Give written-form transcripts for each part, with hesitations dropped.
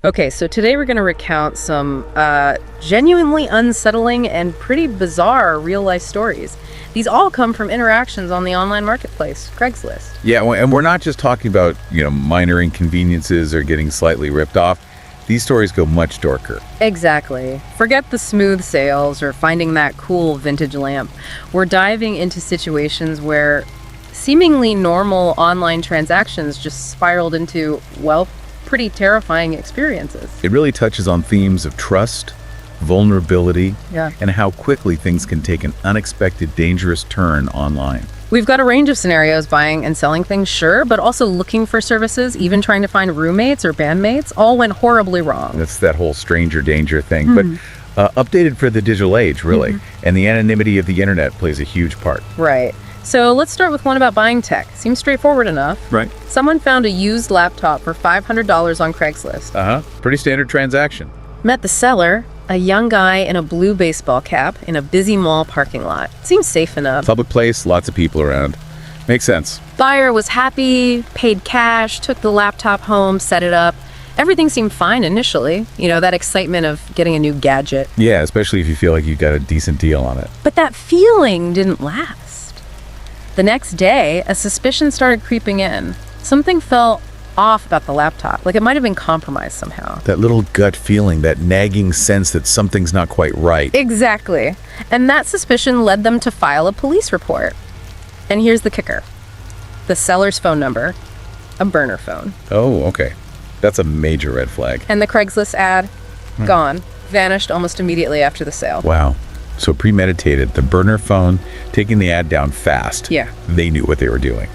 Okay, so today we're going to recount some genuinely unsettling and pretty bizarre real-life stories. These all come from interactions on the online marketplace, Craigslist. Yeah, and we're not just talking about, minor inconveniences or getting slightly ripped off. These stories go much darker. Exactly. Forget the smooth sales or finding that cool vintage lamp. We're diving into situations where seemingly normal online transactions just spiraled into, well, pretty terrifying experiences. It really touches on themes of trust, vulnerability, Yeah. and how quickly things can take an unexpected, dangerous turn online. We've got a range of scenarios: buying and selling things, sure, but also looking for services, even trying to find roommates or bandmates, all went horribly wrong. That's that whole stranger danger thing, but updated for the digital age, really. And the anonymity of the internet plays a huge part. Right. So let's start with one about buying tech. Seems straightforward enough. Right. Someone found a used laptop for $500 on Craigslist. Pretty standard transaction. Met the seller, a young guy in a blue baseball cap, in a busy mall parking lot. Seems safe enough. Public place, lots of people around. Makes sense. Buyer was happy, paid cash, took the laptop home, set it up. Everything seemed fine initially. That excitement of getting a new gadget. Yeah, especially if you feel like you got a decent deal on it. But that feeling didn't last. The next day, a suspicion started creeping in. Something felt off about the laptop, like it might have been compromised somehow. That little gut feeling, that nagging sense that something's not quite right. Exactly. And that suspicion led them to file a police report. And here's the kicker. The seller's phone number, a burner phone. Oh, okay. That's a major red flag. And the Craigslist ad, gone. Vanished almost immediately after the sale. Wow. So premeditated, the burner phone, taking the ad down fast. Yeah. They knew what they were doing.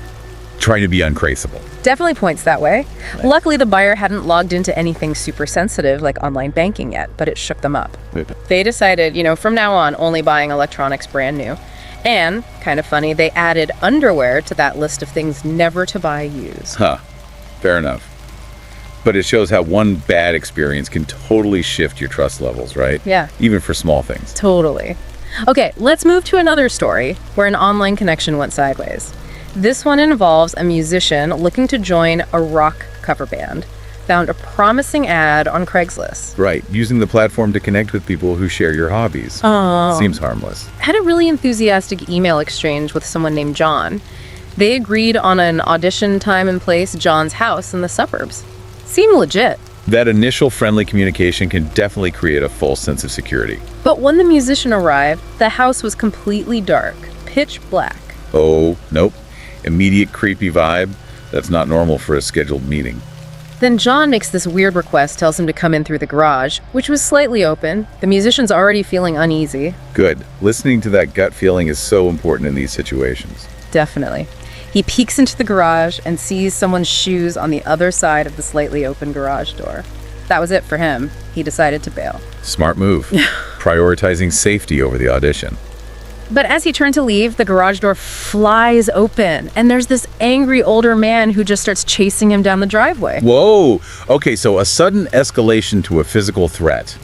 Trying to be untraceable. Definitely points that way. Luckily, the buyer hadn't logged into anything super sensitive like online banking yet, but it shook them up. They decided, from now on, only buying electronics brand new. And, kind of funny, they added underwear to that list of things never to buy used. Fair enough. But it shows how one bad experience can totally shift your trust levels, right? Yeah. Even for small things. Totally. Okay, let's move to another story where an online connection went sideways. This one involves a musician looking to join a rock cover band. Found a promising ad on Craigslist. Right. Using the platform to connect with people who share your hobbies. Oh. Seems harmless. Had a really enthusiastic email exchange with someone named John. They agreed on an audition time and place, John's house in the suburbs. Seemed legit. That initial friendly communication can definitely create a false sense of security. But when the musician arrived, the house was completely dark, pitch black. Oh, nope. Immediate creepy vibe. That's not normal for a scheduled meeting. Then John makes this weird request, tells him to come in through the garage, which was slightly open. The musician's already feeling uneasy. Good. Listening to that gut feeling is so important in these situations. Definitely. He peeks into the garage and sees someone's shoes on the other side of the slightly open garage door. That was it for him. He decided to bail. Smart move. Prioritizing safety over the audition. But as he turned to leave, the garage door flies open, and there's this angry older man who just starts chasing him down the driveway. Whoa! Okay, so a sudden escalation to a physical threat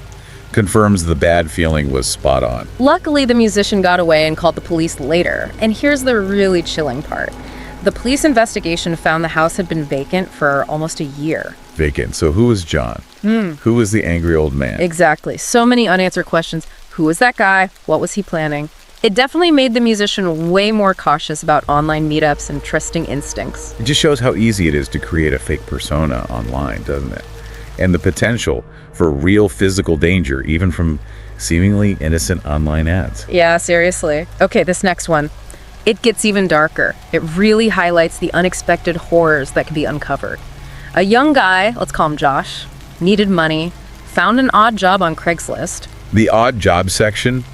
confirms the bad feeling was spot on. Luckily, the musician got away and called the police later. And here's the really chilling part. The police investigation found the house had been vacant for almost a year. Vacant. So who was John? Who was the angry old man? Exactly. So many unanswered questions. Who was that guy? What was he planning? It definitely made the musician way more cautious about online meetups and trusting instincts. It just shows how easy it is to create a fake persona online, doesn't it? And the potential for real physical danger, even from seemingly innocent online ads. Yeah, seriously. Okay, this next one. It gets even darker. It really highlights the unexpected horrors that can be uncovered. A young guy, let's call him Josh, needed money, found an odd job on Craigslist. The odd job section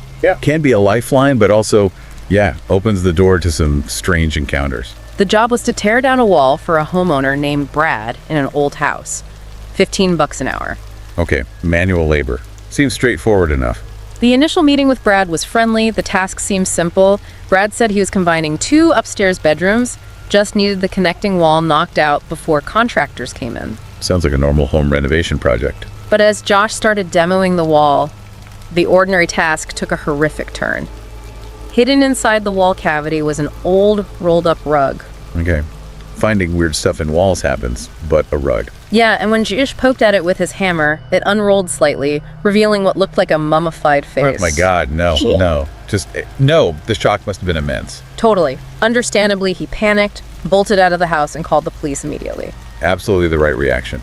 can be a lifeline, but also, opens the door to some strange encounters. The job was to tear down a wall for a homeowner named Brad in an old house. $15 an hour. Okay, manual labor. Seems straightforward enough. The initial meeting with Brad was friendly. The task seemed simple. Brad said he was combining 2 upstairs bedrooms, just needed the connecting wall knocked out before contractors came in. Sounds like a normal home renovation project. But as Josh started demoing the wall, the ordinary task took a horrific turn. Hidden inside the wall cavity was an old, rolled-up rug. Okay. Finding weird stuff in walls happens, but a rug. Yeah, and when Jish poked at it with his hammer, it unrolled slightly, revealing what looked like a mummified face. Oh my God, no. The shock must have been immense. Totally. Understandably, he panicked, bolted out of the house, and called the police immediately. Absolutely the right reaction.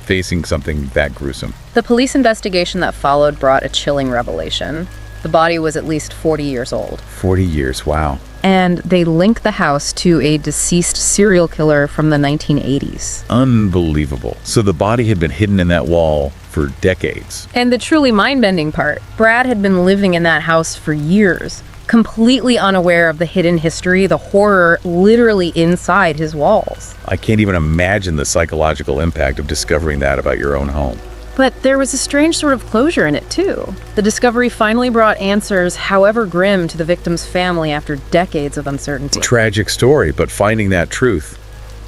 Facing something that gruesome. The police investigation that followed brought a chilling revelation. The body was at least 40 years old. 40 years, wow. And they link the house to a deceased serial killer from the 1980s. Unbelievable. So the body had been hidden in that wall for decades. And the truly mind-bending part, Brad had been living in that house for years, completely unaware of the hidden history, the horror literally inside his walls. I can't even imagine the psychological impact of discovering that about your own home. But there was a strange sort of closure in it, too. The discovery finally brought answers, however grim, to the victim's family after decades of uncertainty. Tragic story, but finding that truth,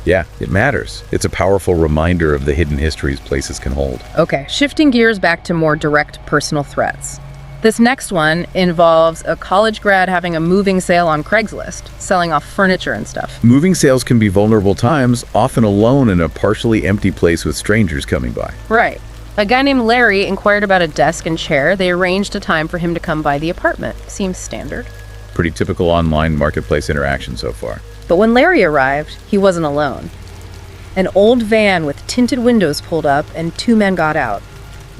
yeah, it matters. It's a powerful reminder of the hidden histories places can hold. Okay, shifting gears back to more direct personal threats. This next one involves a college grad having a moving sale on Craigslist, selling off furniture and stuff. Moving sales can be vulnerable times, often alone in a partially empty place with strangers coming by. Right. A guy named Larry inquired about a desk and chair. They arranged a time for him to come by the apartment. Seems standard. Pretty typical online marketplace interaction so far. But when Larry arrived, he wasn't alone. An old van with tinted windows pulled up and two men got out.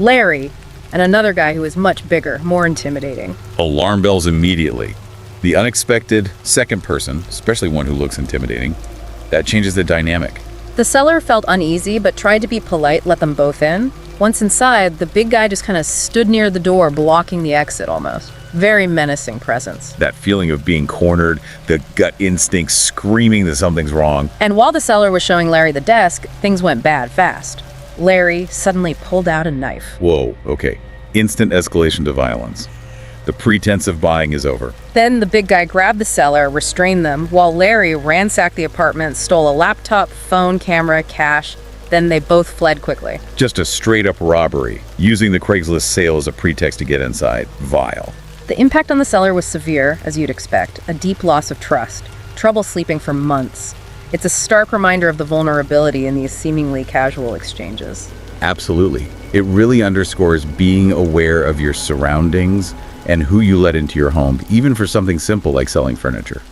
Larry and another guy who was much bigger, more intimidating. Alarm bells immediately. The unexpected second person, especially one who looks intimidating, that changes the dynamic. The seller felt uneasy but tried to be polite, let them both in. Once inside, the big guy just kind of stood near the door, blocking the exit almost. Very menacing presence. That feeling of being cornered, the gut instinct screaming that something's wrong. And while the seller was showing Larry the desk, things went bad fast. Larry suddenly pulled out a knife. Whoa, okay. Instant escalation to violence. The pretense of buying is over. Then the big guy grabbed the seller, restrained them, while Larry ransacked the apartment, stole a laptop, phone, camera, cash. Then they both fled quickly. Just a straight-up robbery, using the Craigslist sale as a pretext to get inside. Vile. The impact on the seller was severe, as you'd expect. A deep loss of trust. Trouble sleeping for months. It's a stark reminder of the vulnerability in these seemingly casual exchanges. Absolutely. It really underscores being aware of your surroundings and who you let into your home, even for something simple like selling furniture.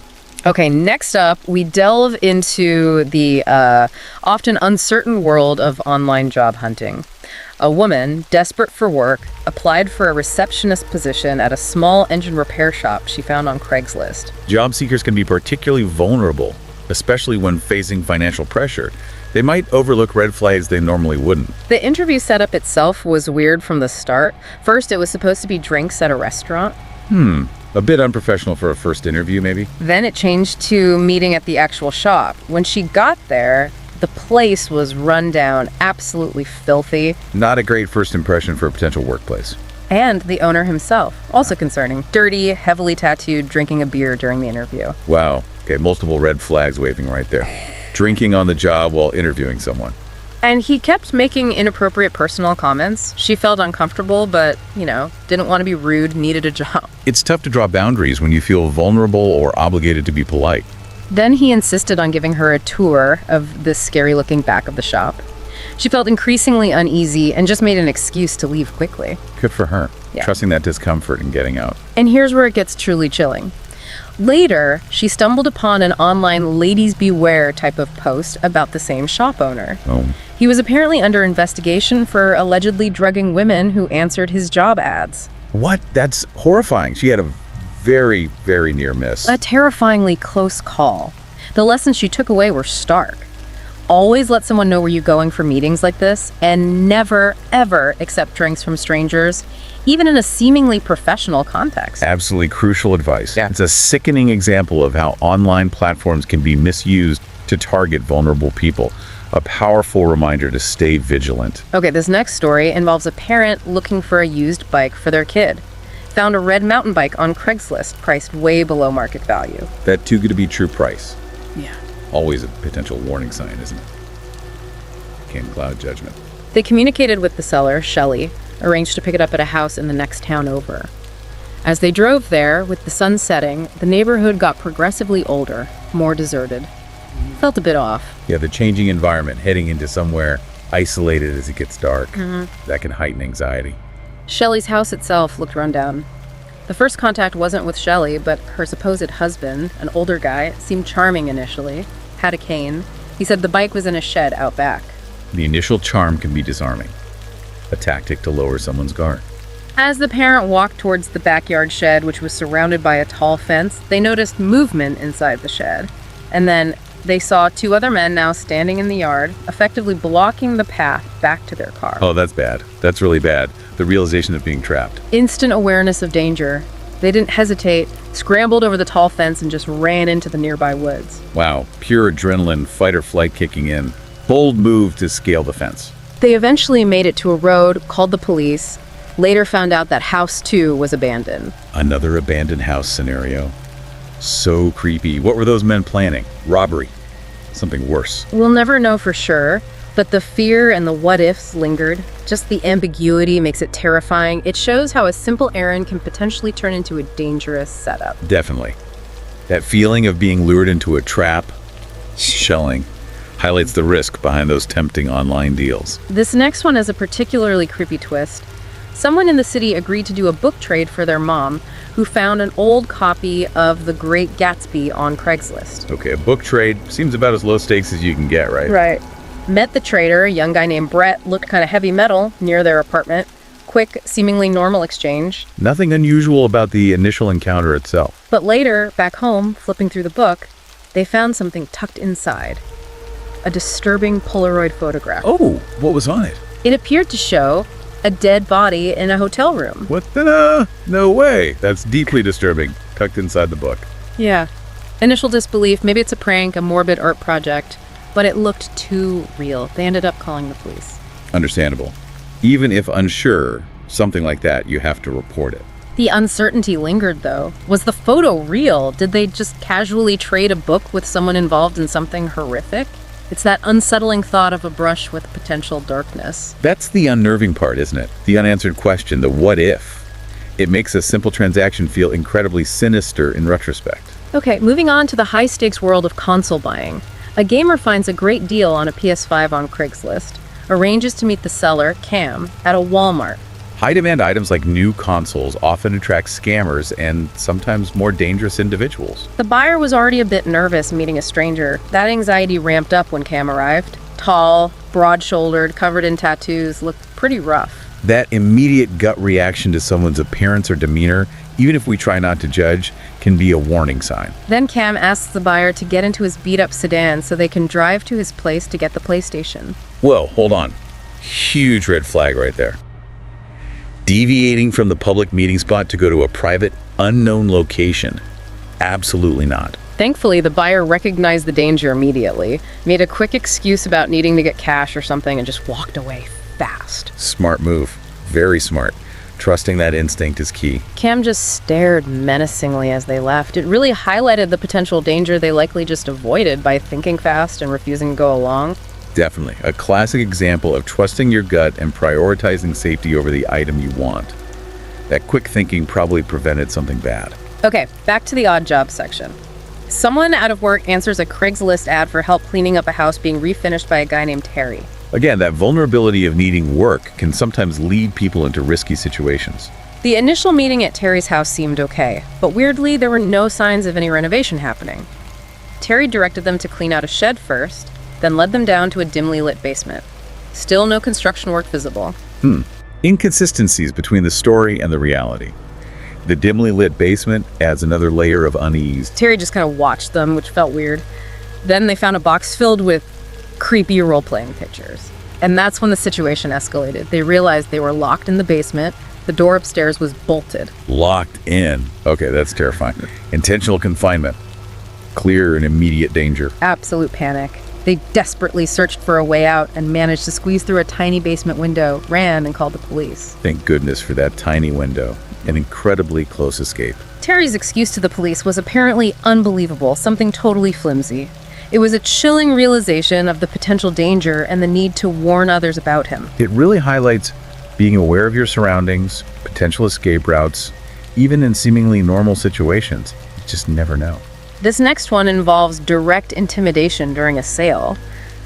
Okay, next up, we delve into the often uncertain world of online job hunting. A woman, desperate for work, applied for a receptionist position at a small engine repair shop she found on Craigslist. Job seekers can be particularly vulnerable, especially when facing financial pressure. They might overlook red flags they normally wouldn't. The interview setup itself was weird from the start. First, it was supposed to be drinks at a restaurant. A bit unprofessional for a first interview, maybe? Then it changed to meeting at the actual shop. When she got there, the place was run down, absolutely filthy. Not a great first impression for a potential workplace. And the owner himself, also concerning. Dirty, heavily tattooed, drinking a beer during the interview. Wow. Okay, multiple red flags waving right there. Drinking on the job while interviewing someone. And he kept making inappropriate personal comments. She felt uncomfortable, but, didn't want to be rude, needed a job. It's tough to draw boundaries when you feel vulnerable or obligated to be polite. Then he insisted on giving her a tour of the scary-looking back of the shop. She felt increasingly uneasy and just made an excuse to leave quickly. Good for her. Yeah. Trusting that discomfort and getting out. And here's where it gets truly chilling. Later, she stumbled upon an online ladies beware type of post about the same shop owner. Oh. He was apparently under investigation for allegedly drugging women who answered his job ads. What? That's horrifying. She had a very, very near miss. A terrifyingly close call. The lessons she took away were stark. Always let someone know where you're going for meetings like this, and never, ever accept drinks from strangers, even in a seemingly professional context. Absolutely crucial advice. Yeah. It's a sickening example of how online platforms can be misused to target vulnerable people. A powerful reminder to stay vigilant. Okay, this next story involves a parent looking for a used bike for their kid. Found a red mountain bike on Craigslist, priced way below market value. That too good to be true price. Yeah. Always a potential warning sign, isn't it? Can't cloud judgment. They communicated with the seller, Shelley, arranged to pick it up at a house in the next town over. As they drove there, with the sun setting, the neighborhood got progressively older, more deserted. Felt a bit off. Yeah, the changing environment, heading into somewhere isolated as it gets dark, that can heighten anxiety. Shelley's house itself looked run down. The first contact wasn't with Shelley, but her supposed husband, an older guy, seemed charming initially, had a cane. He said the bike was in a shed out back. The initial charm can be disarming, a tactic to lower someone's guard. As the parent walked towards the backyard shed, which was surrounded by a tall fence, they noticed movement inside the shed. And then they saw two other men now standing in the yard, effectively blocking the path back to their car. Oh, that's bad. That's really bad. The realization of being trapped. Instant awareness of danger. They didn't hesitate, scrambled over the tall fence, and just ran into the nearby woods. Wow, pure adrenaline, fight or flight kicking in. Bold move to scale the fence. They eventually made it to a road, called the police, later found out that house 2 was abandoned. Another abandoned house scenario. So creepy. What were those men planning? Robbery. Something worse. We'll never know for sure, but the fear and the what-ifs lingered. Just the ambiguity makes it terrifying. It shows how a simple errand can potentially turn into a dangerous setup. Definitely. That feeling of being lured into a trap, shelling, highlights the risk behind those tempting online deals. This next one has a particularly creepy twist. Someone in the city agreed to do a book trade for their mom, who found an old copy of The Great Gatsby on Craigslist. Okay, a book trade seems about as low stakes as you can get, right? Right. Met the trader, a young guy named Brett, looked kind of heavy metal, near their apartment. Quick, seemingly normal exchange. Nothing unusual about the initial encounter itself. But later, back home, flipping through the book, they found something tucked inside. A disturbing Polaroid photograph. Oh, what was on it? It appeared to show a dead body in a hotel room. What the? No way. That's deeply disturbing. Tucked inside the book. Yeah. Initial disbelief, maybe it's a prank, a morbid art project, but it looked too real. They ended up calling the police. Understandable. Even if unsure, something like that, you have to report it. The uncertainty lingered, though. Was the photo real? Did they just casually trade a book with someone involved in something horrific? It's that unsettling thought of a brush with potential darkness. That's the unnerving part, isn't it? The unanswered question, the what if. It makes a simple transaction feel incredibly sinister in retrospect. Okay, moving on to the high-stakes world of console buying. A gamer finds a great deal on a PS5 on Craigslist, arranges to meet the seller, Cam, at a Walmart. High-demand items like new consoles often attract scammers and sometimes more dangerous individuals. The buyer was already a bit nervous meeting a stranger. That anxiety ramped up when Cam arrived. Tall, broad-shouldered, covered in tattoos, looked pretty rough. That immediate gut reaction to someone's appearance or demeanor, even if we try not to judge, can be a warning sign. Then Cam asks the buyer to get into his beat-up sedan so they can drive to his place to get the PlayStation. Whoa, hold on. Huge red flag right there. Deviating from the public meeting spot to go to a private, unknown location. Absolutely not. Thankfully, the buyer recognized the danger immediately, made a quick excuse about needing to get cash or something, and just walked away fast. Smart move. Very smart. Trusting that instinct is key. Cam just stared menacingly as they left. It really highlighted the potential danger they likely just avoided by thinking fast and refusing to go along. Definitely. A classic example of trusting your gut and prioritizing safety over the item you want. That quick thinking probably prevented something bad. Okay, back to the odd job section. Someone out of work answers a Craigslist ad for help cleaning up a house being refinished by a guy named Terry. Again, that vulnerability of needing work can sometimes lead people into risky situations. The initial meeting at Terry's house seemed okay, but weirdly, there were no signs of any renovation happening. Terry directed them to clean out a shed first, then led them down to a dimly lit basement. Still no construction work visible. Inconsistencies between the story and the reality. The dimly lit basement adds another layer of unease. Terry just kind of watched them, which felt weird. Then they found a box filled with creepy role-playing pictures. And that's when the situation escalated. They realized they were locked in the basement. The door upstairs was bolted. Locked in. Okay, that's terrifying. Intentional confinement. Clear and immediate danger. Absolute panic. They desperately searched for a way out and managed to squeeze through a tiny basement window, ran, and called the police. Thank goodness for that tiny window. An incredibly close escape. Terry's excuse to the police was apparently unbelievable, something totally flimsy. It was a chilling realization of the potential danger and the need to warn others about him. It really highlights being aware of your surroundings, potential escape routes, even in seemingly normal situations. You just never know. This next one involves direct intimidation during a sale.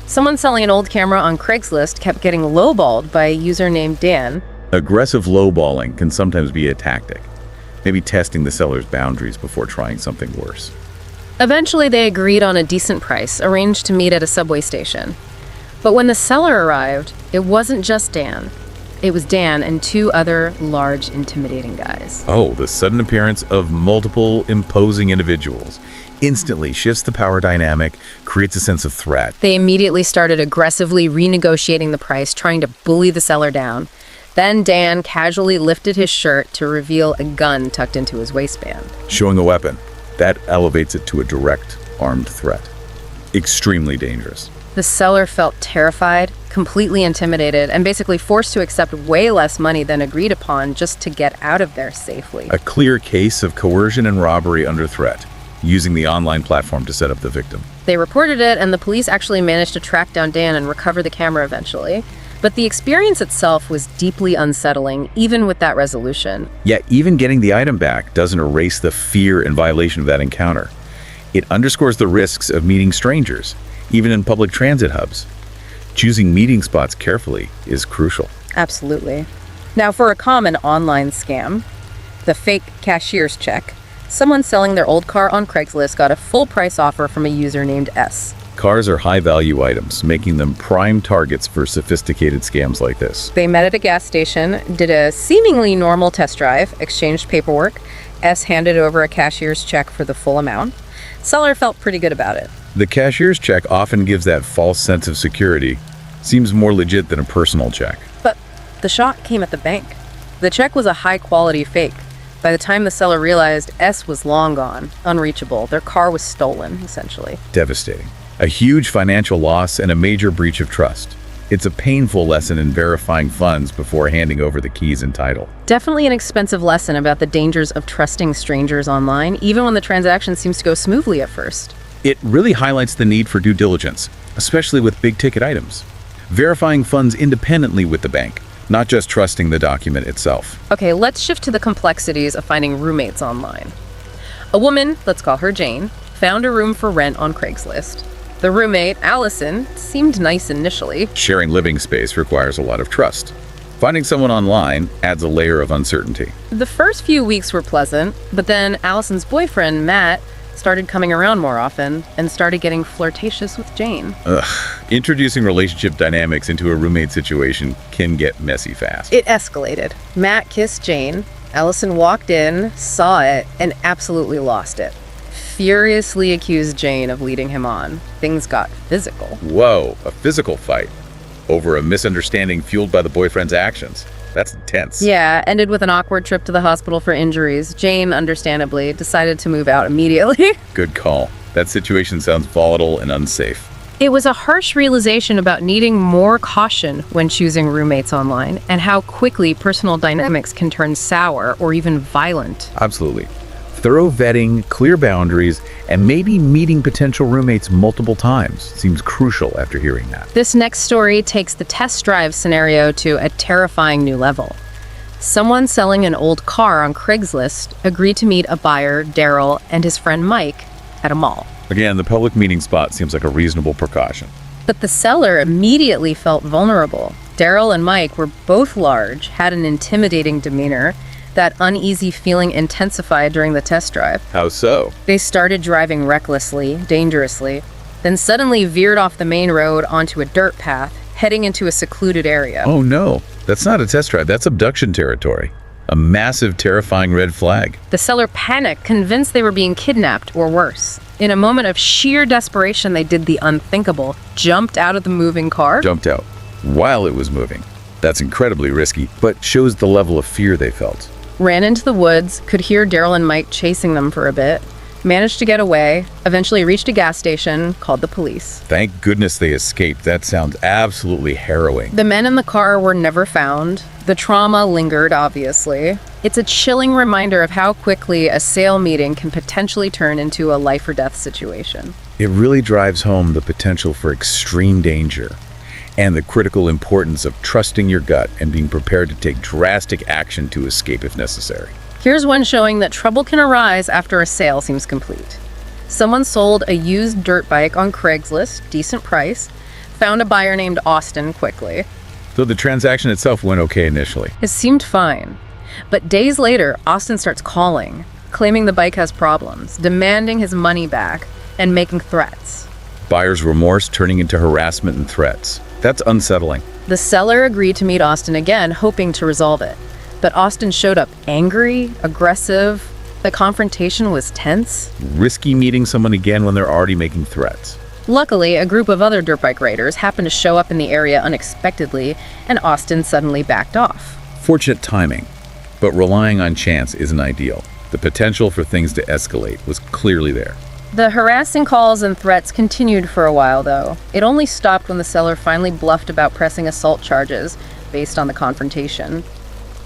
Someone selling an old camera on Craigslist kept getting lowballed by a user named Dan. Aggressive lowballing can sometimes be a tactic, maybe testing the seller's boundaries before trying something worse. Eventually, they agreed on a decent price, arranged to meet at a subway station. But when the seller arrived, it wasn't just Dan. It was Dan and two other large, intimidating guys. Oh, the sudden appearance of multiple imposing individuals instantly shifts the power dynamic, creates a sense of threat. They immediately started aggressively renegotiating the price, trying to bully the seller down. Then Dan casually lifted his shirt to reveal a gun tucked into his waistband. Showing a weapon, that elevates it to a direct, armed threat. Extremely dangerous. The seller felt terrified, completely intimidated, and basically forced to accept way less money than agreed upon just to get out of there safely. A clear case of coercion and robbery under threat, using the online platform to set up the victim. They reported it, and the police actually managed to track down Dan and recover the camera eventually. But the experience itself was deeply unsettling, even with that resolution. Yet even getting the item back doesn't erase the fear and violation of that encounter. It underscores the risks of meeting strangers, even in public transit hubs. Choosing meeting spots carefully is crucial. Absolutely. Now, for a common online scam, the fake cashier's check, someone selling their old car on Craigslist got a full price offer from a user named S. Cars are high-value items, making them prime targets for sophisticated scams like this. They met at a gas station, did a seemingly normal test drive, exchanged paperwork. S handed over a cashier's check for the full amount. Seller felt pretty good about it. The cashier's check often gives that false sense of security. Seems more legit than a personal check. But the shock came at the bank. The check was a high-quality fake. By the time the seller realized, S was long gone, unreachable. Their car was stolen, essentially. Devastating. A huge financial loss and a major breach of trust. It's a painful lesson in verifying funds before handing over the keys and title. Definitely an expensive lesson about the dangers of trusting strangers online, even when the transaction seems to go smoothly at first. It really highlights the need for due diligence, especially with big-ticket items. Verifying funds independently with the bank, not just trusting the document itself. Okay, let's shift to the complexities of finding roommates online. A woman, let's call her Jane, found a room for rent on Craigslist. The roommate, Allison, seemed nice initially. Sharing living space requires a lot of trust. Finding someone online adds a layer of uncertainty. The first few weeks were pleasant, but then Allison's boyfriend, Matt, started coming around more often and started getting flirtatious with Jane. Introducing relationship dynamics into a roommate situation can get messy fast. It escalated. Matt kissed Jane. Allison walked in, saw it, and absolutely lost it. Furiously accused Jane of leading him on. Things got physical. Whoa, a physical fight over a misunderstanding fueled by the boyfriend's actions. That's intense. Yeah, ended with an awkward trip to the hospital for injuries. Jane, understandably, decided to move out immediately. Good call. That situation sounds volatile and unsafe. It was a harsh realization about needing more caution when choosing roommates online and how quickly personal dynamics can turn sour or even violent. Absolutely. Thorough vetting, clear boundaries, and maybe meeting potential roommates multiple times seems crucial after hearing that. This next story takes the test drive scenario to a terrifying new level. Someone selling an old car on Craigslist agreed to meet a buyer, Daryl, and his friend Mike at a mall. Again, the public meeting spot seems like a reasonable precaution. But the seller immediately felt vulnerable. Daryl and Mike were both large, had an intimidating demeanor. That uneasy feeling intensified during the test drive. How so? They started driving recklessly, dangerously, then suddenly veered off the main road onto a dirt path, heading into a secluded area. Oh no, that's not a test drive, that's abduction territory. A massive, terrifying red flag. The seller panicked, convinced they were being kidnapped or worse. In a moment of sheer desperation, they did the unthinkable, jumped out of the moving car. Jumped out while it was moving. That's incredibly risky, but shows the level of fear they felt. Ran into the woods, could hear Daryl and Mike chasing them for a bit, managed to get away, eventually reached a gas station, called the police. Thank goodness they escaped. That sounds absolutely harrowing. The men in the car were never found. The trauma lingered, obviously. It's a chilling reminder of how quickly a sale meeting can potentially turn into a life or death situation. It really drives home the potential for extreme danger and the critical importance of trusting your gut and being prepared to take drastic action to escape if necessary. Here's one showing that trouble can arise after a sale seems complete. Someone sold a used dirt bike on Craigslist, decent price, found a buyer named Austin quickly. Though the transaction itself went okay initially. It seemed fine. But days later, Austin starts calling, claiming the bike has problems, demanding his money back, and making threats. Buyer's remorse turning into harassment and threats. That's unsettling. The seller agreed to meet Austin again, hoping to resolve it. But Austin showed up angry, aggressive. The confrontation was tense. Risky meeting someone again when they're already making threats. Luckily, a group of other dirt bike riders happened to show up in the area unexpectedly, and Austin suddenly backed off. Fortunate timing, but relying on chance isn't ideal. The potential for things to escalate was clearly there. The harassing calls and threats continued for a while, though. It only stopped when the seller finally bluffed about pressing assault charges based on the confrontation.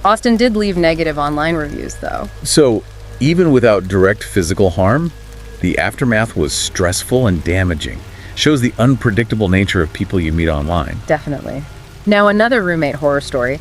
Austin did leave negative online reviews, though. So, even without direct physical harm, the aftermath was stressful and damaging. Shows the unpredictable nature of people you meet online. Definitely. Now, another roommate horror story.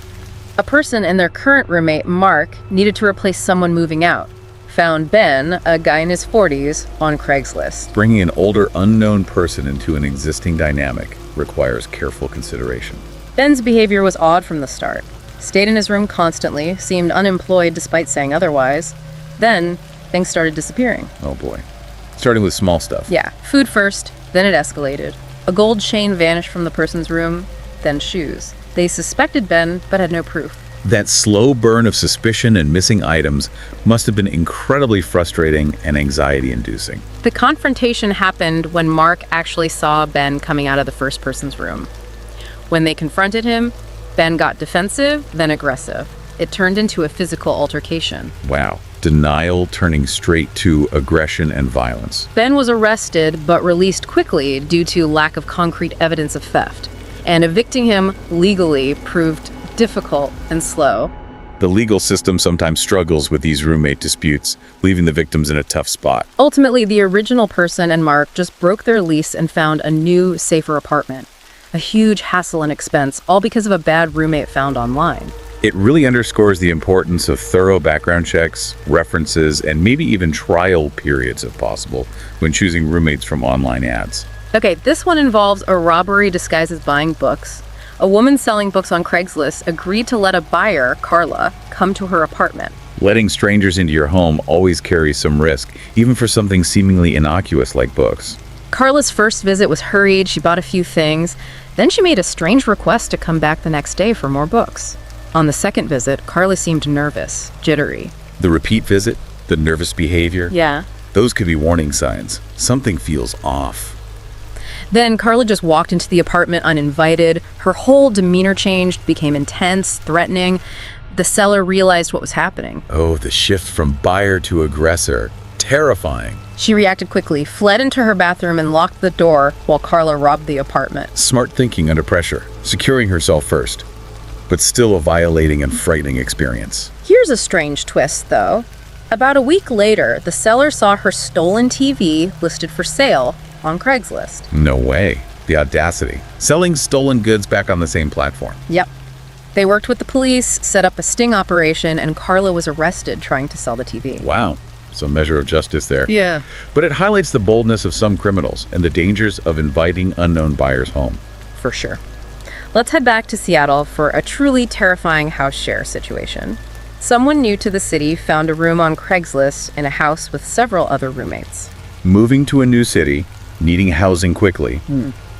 A person and their current roommate, Mark, needed to replace someone moving out. Found Ben, a guy in his 40s, on Craigslist. Bringing an older, unknown person into an existing dynamic requires careful consideration. Ben's behavior was odd from the start. Stayed in his room constantly, seemed unemployed despite saying otherwise. Then, things started disappearing. Oh boy. Starting with small stuff. Yeah, food first, then it escalated. A gold chain vanished from the person's room, then shoes. They suspected Ben, but had no proof. That slow burn of suspicion and missing items must have been incredibly frustrating and anxiety-inducing. The confrontation happened when Mark actually saw Ben coming out of the first person's room. When they confronted him, Ben got defensive, then aggressive. It turned into a physical altercation. Wow. Denial turning straight to aggression and violence. Ben was arrested but released quickly due to lack of concrete evidence of theft. And evicting him legally proved difficult and slow. The legal system sometimes struggles with these roommate disputes, leaving the victims in a tough spot. Ultimately, the original person and Mark just broke their lease and found a new, safer apartment. A huge hassle and expense, all because of a bad roommate found online. It really underscores the importance of thorough background checks, references, and maybe even trial periods if possible when choosing roommates from online ads. Okay, this one involves a robbery disguised as buying books. A woman selling books on Craigslist agreed to let a buyer, Carla, come to her apartment. Letting strangers into your home always carries some risk, even for something seemingly innocuous like books. Carla's first visit was hurried. She bought a few things. Then she made a strange request to come back the next day for more books. On the second visit, Carla seemed nervous, jittery. The repeat visit, the nervous behavior, Yeah. those could be warning signs. Something feels off. Then Carla just walked into the apartment uninvited. Her whole demeanor changed, became intense, threatening. The seller realized what was happening. Oh, the shift from buyer to aggressor. Terrifying. She reacted quickly, fled into her bathroom, and locked the door while Carla robbed the apartment. Smart thinking under pressure, securing herself first, but still a violating and frightening experience. Here's a strange twist, though. About a week later, the seller saw her stolen TV listed for sale on Craigslist. No way. The audacity. Selling stolen goods back on the same platform. Yep. They worked with the police, set up a sting operation, and Carla was arrested trying to sell the TV. Wow. Some measure of justice there. Yeah. But it highlights the boldness of some criminals and the dangers of inviting unknown buyers home. For sure. Let's head back to Seattle for a truly terrifying house share situation. Someone new to the city found a room on Craigslist in a house with several other roommates. Moving to a new city, needing housing quickly,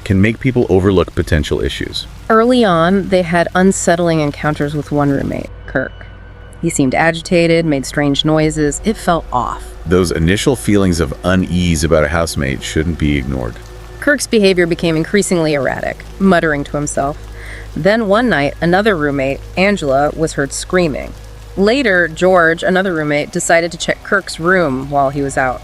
can make people overlook potential issues. Early on, they had unsettling encounters with one roommate, Kirk. He seemed agitated, made strange noises. It felt off. Those initial feelings of unease about a housemate shouldn't be ignored. Kirk's behavior became increasingly erratic, muttering to himself. Then one night, another roommate, Angela, was heard screaming. Later, George, another roommate, decided to check Kirk's room while he was out.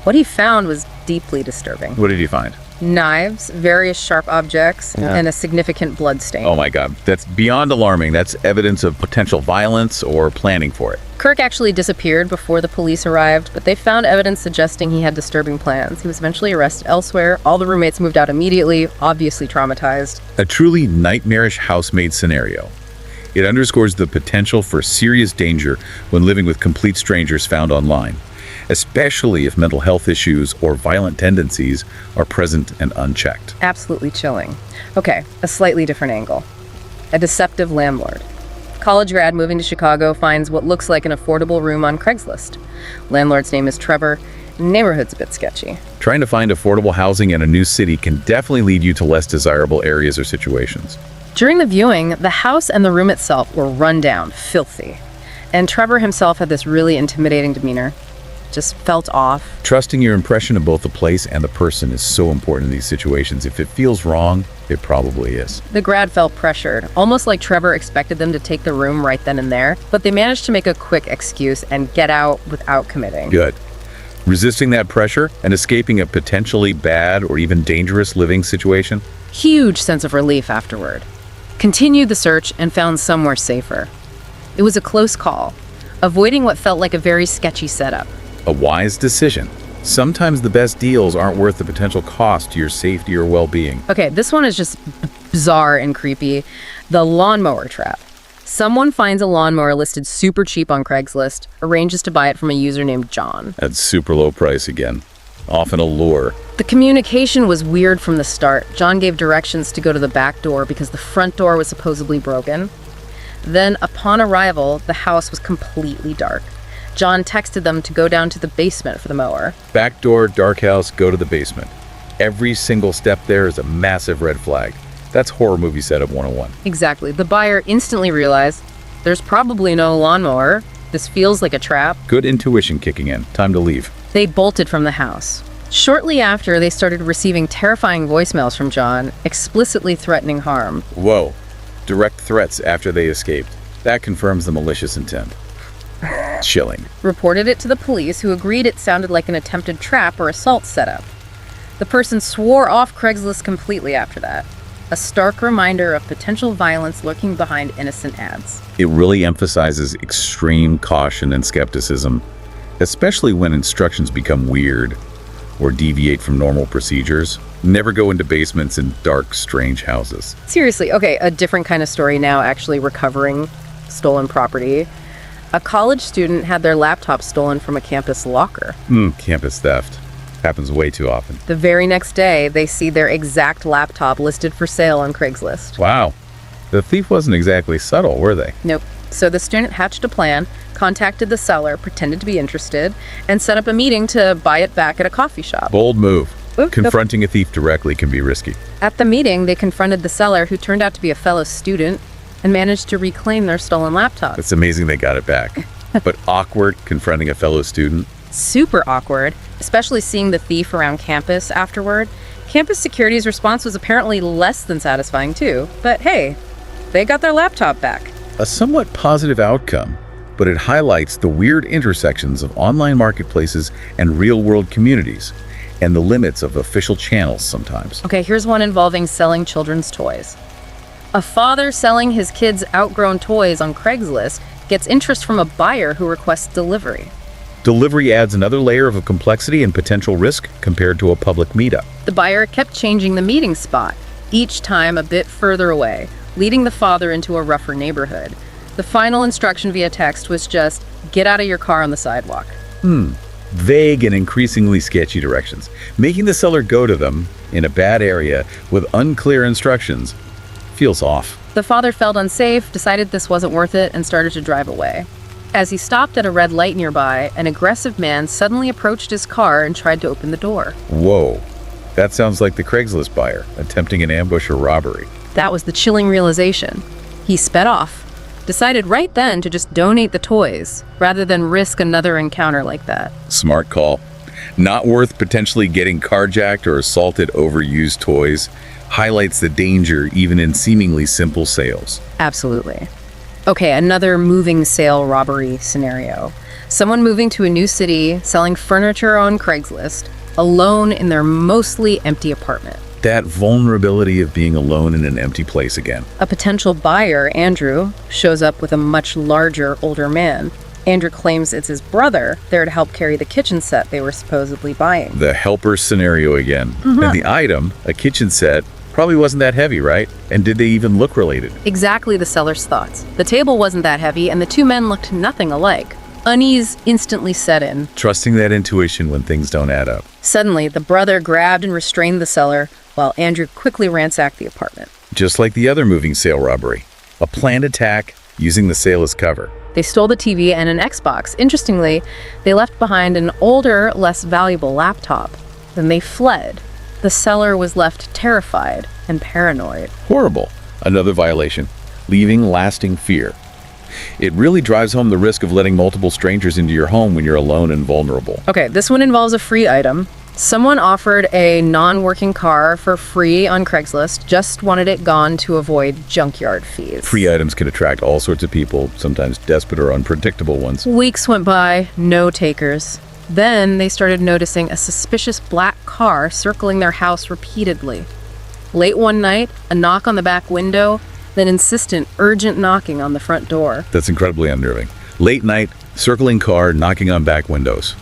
What he found was deeply disturbing. What did you find? Knives, various sharp objects, and a significant blood stain. Oh my God, that's beyond alarming. That's evidence of potential violence or planning for it. Kirk actually disappeared before the police arrived, but they found evidence suggesting he had disturbing plans. He was eventually arrested elsewhere. All the roommates moved out immediately, obviously traumatized. A truly nightmarish housemaid scenario. It underscores the potential for serious danger when living with complete strangers found online. especially if mental health issues or violent tendencies are present and unchecked. Absolutely chilling. Okay, a slightly different angle. A deceptive landlord. College grad moving to Chicago finds what looks like an affordable room on Craigslist. Landlord's name is Trevor. Neighborhood's a bit sketchy. Trying to find affordable housing in a new city can definitely lead you to less desirable areas or situations. During the viewing, the house and the room itself were run down, filthy. And Trevor himself had this really intimidating demeanor. Just felt off. Trusting your impression of both the place and the person is so important in these situations. If it feels wrong, it probably is. The grad felt pressured, almost like Trevor expected them to take the room right then and there, but they managed to make a quick excuse and get out without committing. Good. Resisting that pressure and escaping a potentially bad or even dangerous living situation. Huge sense of relief afterward. Continued the search and found somewhere safer. It was a close call, avoiding what felt like a very sketchy setup. A wise decision. Sometimes the best deals aren't worth the potential cost to your safety or well-being. Okay, this one is just bizarre and creepy. The lawnmower trap. Someone finds a lawnmower listed super cheap on Craigslist, arranges to buy it from a user named John. At super low price again. Often a lure. The communication was weird from the start. John gave directions to go to the back door because the front door was supposedly broken. Then, upon arrival, the house was completely dark. John texted them to go down to the basement for the mower. Back door, dark house, go to the basement. Every single step there is a massive red flag. That's horror movie setup 101. Exactly. The buyer instantly realized there's probably no lawnmower. This feels like a trap. Good intuition kicking in. Time to leave. They bolted from the house. Shortly after, they started receiving terrifying voicemails from John, explicitly threatening harm. Whoa. Direct threats after they escaped. That confirms the malicious intent. Chilling. Reported it to the police, who agreed it sounded like an attempted trap or assault setup. The person swore off Craigslist completely after that. A stark reminder of potential violence lurking behind innocent ads. It really emphasizes extreme caution and skepticism, especially when instructions become weird or deviate from normal procedures. Never go into basements in dark, strange houses. Seriously, okay, a different kind of story now, actually recovering stolen property. A college student had their laptop stolen from a campus locker. Campus theft. Happens way too often. The very next day, they see their exact laptop listed for sale on Craigslist. Wow. The thief wasn't exactly subtle, were they? Nope. So the student hatched a plan, contacted the seller, pretended to be interested, and set up a meeting to buy it back at a coffee shop. Bold move. Ooh, Confronting a thief directly can be risky. At the meeting, they confronted the seller, who turned out to be a fellow student, and managed to reclaim their stolen laptop. It's amazing they got it back. But awkward confronting a fellow student. Super awkward, especially seeing the thief around campus afterward. Campus security's response was apparently less than satisfying too, but hey, they got their laptop back. A somewhat positive outcome, but it highlights the weird intersections of online marketplaces and real-world communities, and the limits of official channels sometimes. Okay, here's one involving selling children's toys. A father selling his kids' outgrown toys on Craigslist gets interest from a buyer who requests delivery. Delivery adds another layer of complexity and potential risk compared to a public meetup. The buyer kept changing the meeting spot, each time a bit further away, leading the father into a rougher neighborhood. The final instruction via text was just, get out of your car on the sidewalk. Vague and increasingly sketchy directions, making the seller go to them in a bad area with unclear instructions feels off. The father felt unsafe, decided this wasn't worth it, and started to drive away. As he stopped at a red light nearby, an aggressive man suddenly approached his car and tried to open the door. Whoa, that sounds like the Craigslist buyer attempting an ambush or robbery. That was the chilling realization. He sped off, decided right then to just donate the toys, rather than risk another encounter like that. Smart call. Not worth potentially getting carjacked or assaulted over used toys. Highlights the danger even in seemingly simple sales. Absolutely. Okay, another moving sale robbery scenario. Someone moving to a new city, selling furniture on Craigslist, alone in their mostly empty apartment. That vulnerability of being alone in an empty place again. A potential buyer, Andrew, shows up with a much larger, older man. Andrew claims it's his brother there to help carry the kitchen set they were supposedly buying. The helper scenario again. And the item, a kitchen set, probably wasn't that heavy, right? And did they even look related? Exactly the seller's thoughts. The table wasn't that heavy, and the two men looked nothing alike. Unease instantly set in. Trusting that intuition when things don't add up. Suddenly, the brother grabbed and restrained the seller while Andrew quickly ransacked the apartment. Just like the other moving sale robbery. A planned attack using the sale as cover. They stole the TV and an Xbox. Interestingly, they left behind an older, less valuable laptop. Then they fled. The seller was left terrified and paranoid. Horrible. Another violation. Leaving lasting fear. It really drives home the risk of letting multiple strangers into your home when you're alone and vulnerable. Okay, this one involves a free item. Someone offered a non-working car for free on Craigslist, just wanted it gone to avoid junkyard fees. Free items can attract all sorts of people, sometimes desperate or unpredictable ones. Weeks went by, no takers. Then they started noticing a suspicious black car circling their house repeatedly. Late one night, a knock on the back window, then insistent, urgent knocking on the front door. That's incredibly unnerving. Late night, circling car, knocking on back windows.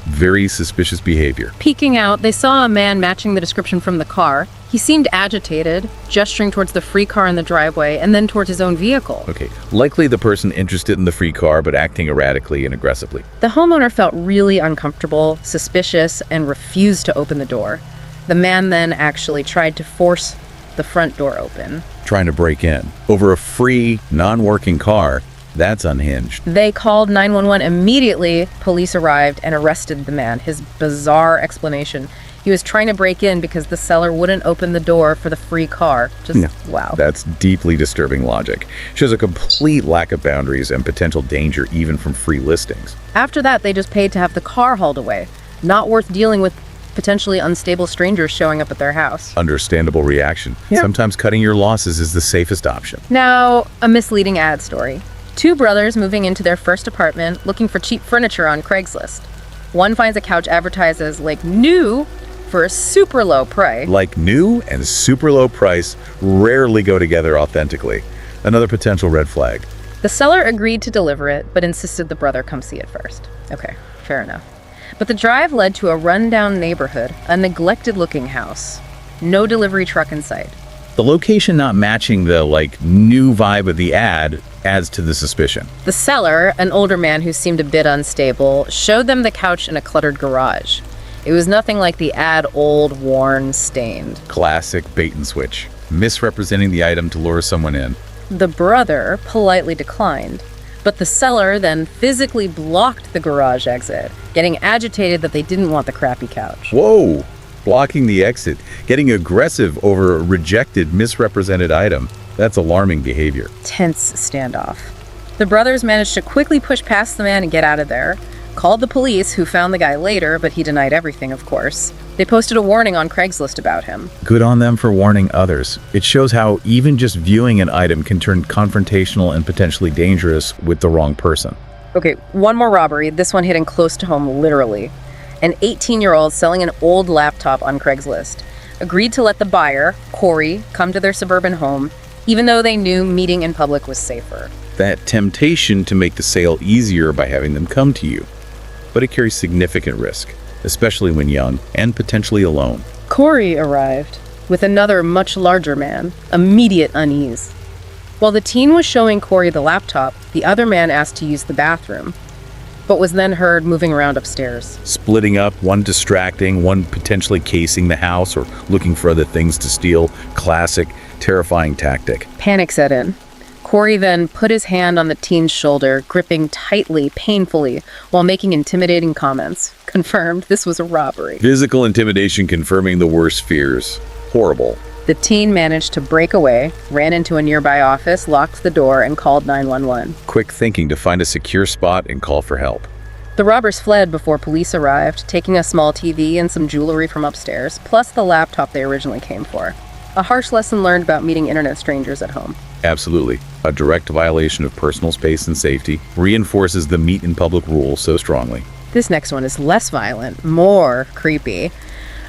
Very suspicious behavior. Peeking out, they saw a man matching the description from the car. He seemed agitated, gesturing towards the free car in the driveway and then towards his own vehicle. Okay, likely the person interested in the free car but acting erratically and aggressively. The homeowner felt really uncomfortable, suspicious, and refused to open the door. The man then actually tried to force the front door open. Trying to break in. Over a free, non-working car, that's unhinged. They called 911 immediately. Police arrived and arrested the man. His bizarre explanation: he was trying to break in because the seller wouldn't open the door for the free car. Wow. That's deeply disturbing logic. Shows a complete lack of boundaries and potential danger even from free listings. After that, they just paid to have the car hauled away. Not worth dealing with potentially unstable strangers showing up at their house. Understandable reaction. Yeah. Sometimes cutting your losses is the safest option. Now, a misleading ad story. Two brothers moving into their first apartment looking for cheap furniture on Craigslist. One finds a couch advertised as like new for a super low price. Like new and super low price rarely go together authentically. Another potential red flag. The seller agreed to deliver it, but insisted the brother come see it first. Okay, fair enough. But the drive led to a rundown neighborhood, a neglected-looking house. No delivery truck in sight. The location not matching the, new vibe of the ad adds to the suspicion. The seller, an older man who seemed a bit unstable, showed them the couch in a cluttered garage. It was nothing like the ad, old, worn, stained. Classic bait and switch. Misrepresenting the item to lure someone in. The brother politely declined, but the seller then physically blocked the garage exit, getting agitated that they didn't want the crappy couch. Whoa! Blocking the exit, getting aggressive over a rejected, misrepresented item. That's alarming behavior. Tense standoff. The brothers managed to quickly push past the man and get out of there. Called the police, who found the guy later, but he denied everything, of course. They posted a warning on Craigslist about him. Good on them for warning others. It shows how even just viewing an item can turn confrontational and potentially dangerous with the wrong person. Okay, one more robbery, this one hitting close to home, literally. An 18-year-old selling an old laptop on Craigslist agreed to let the buyer, Corey, come to their suburban home, even though they knew meeting in public was safer. That temptation to make the sale easier by having them come to you. But it carries significant risk, especially when young and potentially alone. Corey arrived with another much larger man, immediate unease. While the teen was showing Corey the laptop, the other man asked to use the bathroom, but was then heard moving around upstairs. Splitting up, one distracting, one potentially casing the house or looking for other things to steal. Classic, terrifying tactic. Panic set in. Corey then put his hand on the teen's shoulder, gripping tightly, painfully, while making intimidating comments. Confirmed this was a robbery. Physical intimidation confirming the worst fears. Horrible. The teen managed to break away, ran into a nearby office, locked the door, and called 911. Quick thinking to find a secure spot and call for help. The robbers fled before police arrived, taking a small TV and some jewelry from upstairs, plus the laptop they originally came for. A harsh lesson learned about meeting internet strangers at home. Absolutely. A direct violation of personal space and safety reinforces the meet in public rule so strongly. This next one is less violent, more creepy.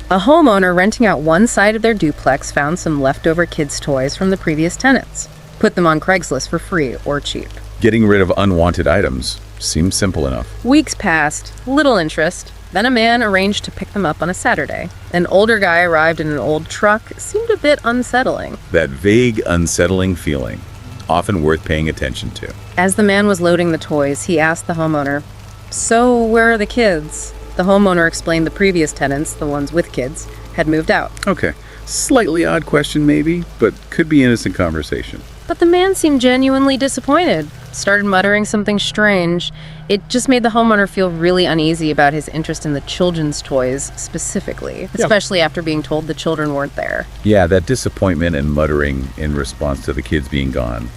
A homeowner renting out one side of their duplex found some leftover kids' toys from the previous tenants. Put them on Craigslist for free or cheap. Getting rid of unwanted items seems simple enough. Weeks passed, little interest. Then a man arranged to pick them up on a Saturday. An older guy arrived in an old truck, seemed a bit unsettling. That vague, unsettling feeling, often worth paying attention to. As the man was loading the toys, he asked the homeowner, So where are the kids? The homeowner explained the previous tenants, the ones with kids, had moved out. Okay, slightly odd question maybe, but could be innocent conversation. But the man seemed genuinely disappointed, started muttering something strange. It just made the homeowner feel really uneasy about his interest in the children's toys specifically, especially after being told the children weren't there. Yeah, that disappointment and muttering in response to the kids being gone,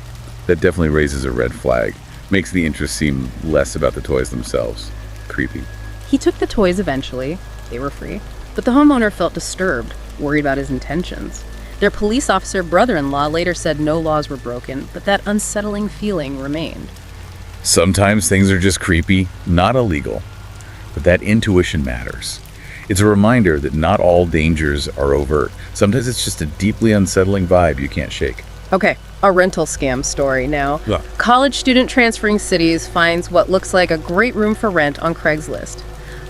that definitely raises a red flag. Makes the interest seem less about the toys themselves. Creepy. He took the toys eventually. They were free. But the homeowner felt disturbed, worried about his intentions. Their police officer brother-in-law later said no laws were broken, but that unsettling feeling remained. Sometimes things are just creepy, not illegal. But that intuition matters. It's a reminder that not all dangers are overt. Sometimes it's just a deeply unsettling vibe you can't shake. Okay, a rental scam story now. Yeah. College student transferring cities finds what looks like a great room for rent on Craigslist.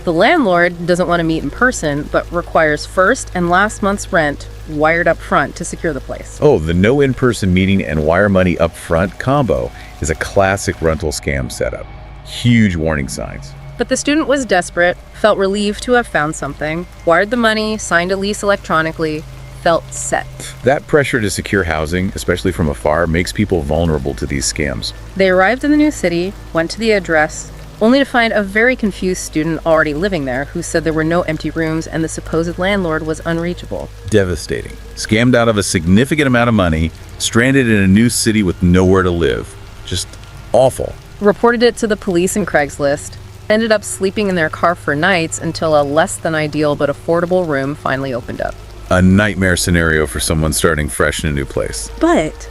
The landlord doesn't want to meet in person, but requires first and last month's rent wired up front to secure the place. Oh, the no in-person meeting and wire money up front combo is a classic rental scam setup. Huge warning signs. But the student was desperate, felt relieved to have found something, wired the money, signed a lease electronically, felt set. That pressure to secure housing, especially from afar, makes people vulnerable to these scams. They arrived in the new city, went to the address, only to find a very confused student already living there who said there were no empty rooms and the supposed landlord was unreachable. Devastating. Scammed out of a significant amount of money, stranded in a new city with nowhere to live. Just awful. Reported it to the police and Craigslist, ended up sleeping in their car for nights until a less than ideal but affordable room finally opened up. A nightmare scenario for someone starting fresh in a new place. But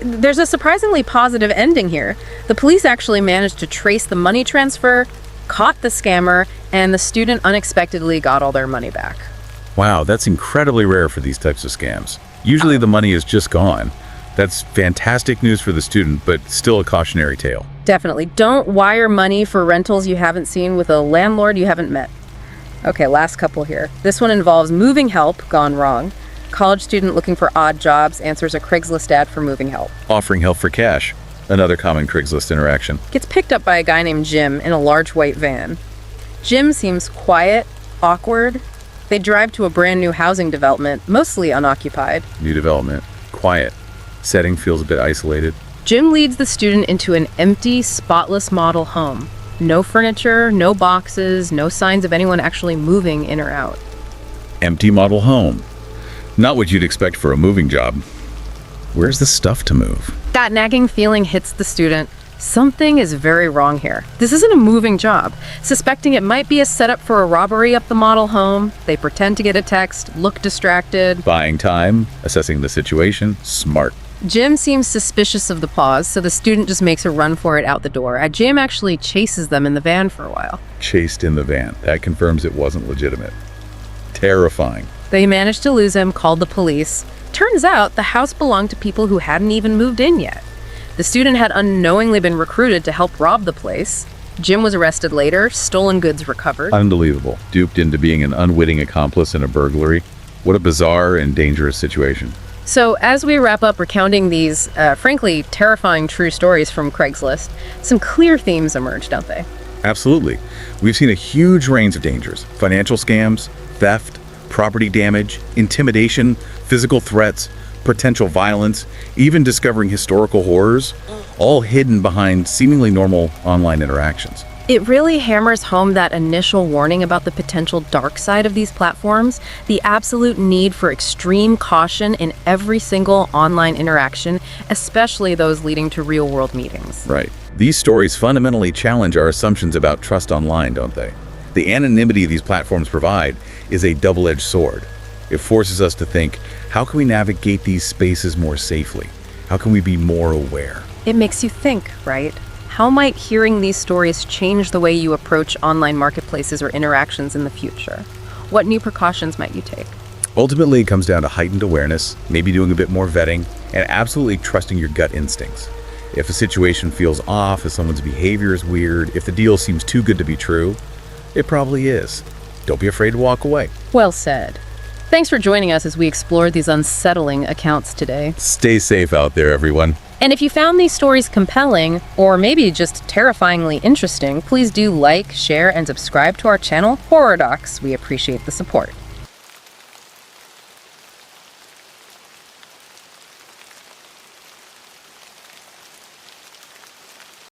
there's a surprisingly positive ending here. The police actually managed to trace the money transfer, caught the scammer, and the student unexpectedly got all their money back. Wow, that's incredibly rare for these types of scams. Usually the money is just gone. That's fantastic news for the student, but still a cautionary tale. Definitely. Don't wire money for rentals you haven't seen with a landlord you haven't met. Okay, last couple here. This one involves moving help gone wrong. College student looking for odd jobs answers a Craigslist ad for moving help. Offering help for cash, another common Craigslist interaction. Gets picked up by a guy named Jim in a large white van. Jim seems quiet, awkward. They drive to a brand new housing development, mostly unoccupied. New development, quiet. Setting feels a bit isolated. Jim leads the student into an empty, spotless model home. No furniture, no boxes, no signs of anyone actually moving in or out. Empty model home. Not what you'd expect for a moving job. Where's the stuff to move? That nagging feeling hits the student. Something is very wrong here. This isn't a moving job. Suspecting it might be a setup for a robbery up the model home, they pretend to get a text, look distracted. Buying time, assessing the situation, smart. Jim seems suspicious of the pause, so the student just makes a run for it out the door. Jim actually chases them in the van for a while. Chased in the van. That confirms it wasn't legitimate. Terrifying. They managed to lose him, called the police. Turns out the house belonged to people who hadn't even moved in yet. The student had unknowingly been recruited to help rob the place. Jim was arrested later, stolen goods recovered. Unbelievable. Duped into being an unwitting accomplice in a burglary. What a bizarre and dangerous situation. So as we wrap up recounting these, frankly, terrifying true stories from Craigslist, some clear themes emerge, don't they? Absolutely. We've seen a huge range of dangers. Financial scams, theft, property damage, intimidation, physical threats, potential violence, even discovering historical horrors, all hidden behind seemingly normal online interactions. It really hammers home that initial warning about the potential dark side of these platforms, the absolute need for extreme caution in every single online interaction, especially those leading to real-world meetings. Right. These stories fundamentally challenge our assumptions about trust online, don't they? The anonymity these platforms provide is a double-edged sword. It forces us to think, how can we navigate these spaces more safely? How can we be more aware? It makes you think, right? How might hearing these stories change the way you approach online marketplaces or interactions in the future? What new precautions might you take? Ultimately, it comes down to heightened awareness, maybe doing a bit more vetting, and absolutely trusting your gut instincts. If a situation feels off, if someone's behavior is weird, if the deal seems too good to be true, it probably is. Don't be afraid to walk away. Well said. Thanks for joining us as we explored these unsettling accounts today. Stay safe out there, everyone. And if you found these stories compelling, or maybe just terrifyingly interesting, please do like, share, and subscribe to our channel, Horror Docs. We appreciate the support.